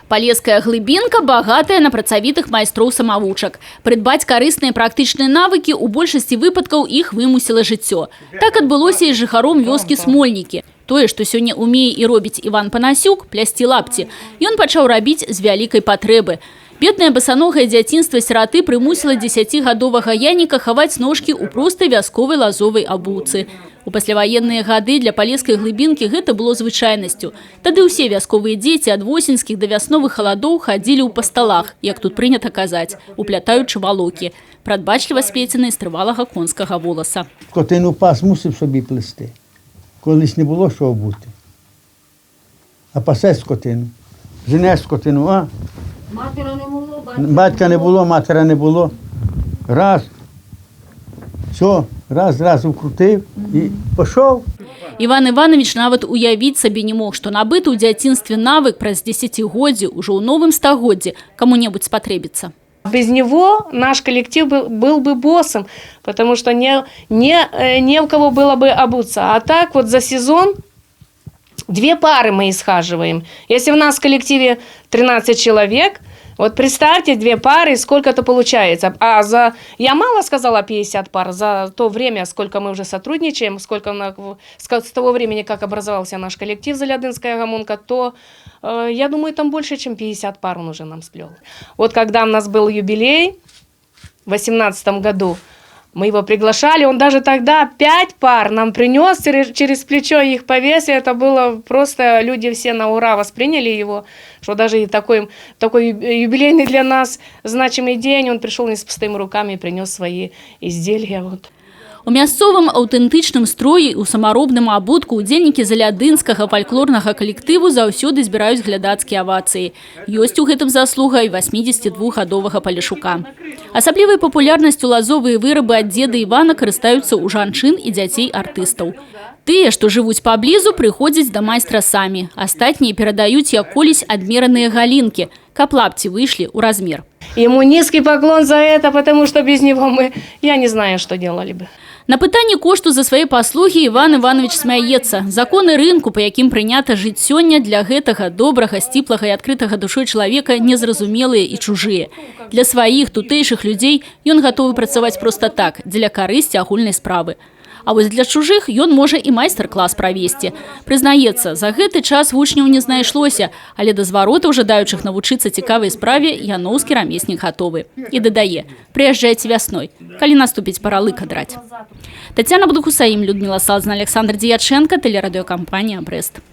Полесская глыбинка багатая на працавітых майстроў самавучак. Прыдбаць карысныя практычныя навыкі у большасці выпадкаў іх вымусіла жыццё. Так адбылося і з жыхаром вёскі Смольнікі. Тое, што сёння умее і робіць Іван Панасюк, плясці лапці, ён пачаў рабіць з вялікай патрэбы. Беднае басаногае дзяцінства сіраты прымусіла 10гадовага Яніка хаваць ножкі ў простай вясковай лазовай абуцы. У пасляваенныя гады для палескай глыбінкі гэта было звычайнасцю. Тады ўсе вясковыя дзеці ад восеньскіх да вясновых халадоў хадзілі ў пасталах, як тут прынята казаць, уплятаючы валокі, прадбачліва сплеценыя з трывалага конскага воласа. Скотину пас мусив собі плести. Колись не було що обути. А пасеш скотину. Женеш скотину, а? Матера не було, Батька не було, матера не було. Раз. Все, раз укрутив і пішов. Іван Іванович нават уявіць сабе не мог, што набыты ў дзяцінстве навык праз дзесяцігоддзі ўжо ў новым стагоддзі каму-небудзь спатрэбіцца. Без него наш коллектив был бы боссом, потому что не у кого было бы обуться. А так вот за сезон 2 пары мы исхаживаем. Если у нас в коллективе 13 человек, вот представьте 2 пары, сколько это получается. Я мало сказала 50 пар, за то время, сколько мы уже сотрудничаем, с того времени, как образовался наш коллектив «Залядинская гомунка», то я думаю, там больше, чем 50 пар он уже нам сплел. Вот когда у нас был юбилей в 2018 году, мы его приглашали, он даже тогда 5 пар нам принес, через плечо их повесил. Это было просто, люди все на ура восприняли его, что даже и такой юбилейный для нас значимый день, он пришел не с пустыми руками и принес свои изделия. Вот. У мясцовым аўтэнтычным строі у самаробным абутку удзельнікі залядынскага фальклорнага калектыву заўсёды збіраюць глядацкія авацыі. Ёсць у гэтым заслуга і 82гадовага Палешука. Асаблівай папулярнасцю лазовыя вырабы ад дзеда Івана карыстаюцца ў жанчын і дзяцей артыстаў. Тыя, што жывуць паблізу, прыходзяць да майстра самі. Астатнія перадаюць як колісь адмераныя галінкі, каб лапці выйшлі ў размер. Ему низкий поклон за это, потому что без него я не знаю, что делали бы. На пытанне кошту за свае паслугі Іван Іванович смяецца. Законы рынку, па якім прынята жыць сёння, для гэтага добрага, сціплага і адкрытага душой чалавека незразумелыя і чужыя. Для сваіх тутэйшых людзей ён гатовы працаваць проста так, дзеля карысці агульнай справы. А вось для чужых ён можа і майстар-клас правесці. Прызнаецца, за гэты час вучняў не знайшлося, але да зваротаў жадаючых навучыцца цікавай справе яноўскі рамеснік гатовы. І дадае: прыязджайце вясной, калі наступіць пара лыка драць. Тацяна Бдухусаім, Людмила Салзна, Александр Дьяченко, телерадиокомпания «Брест».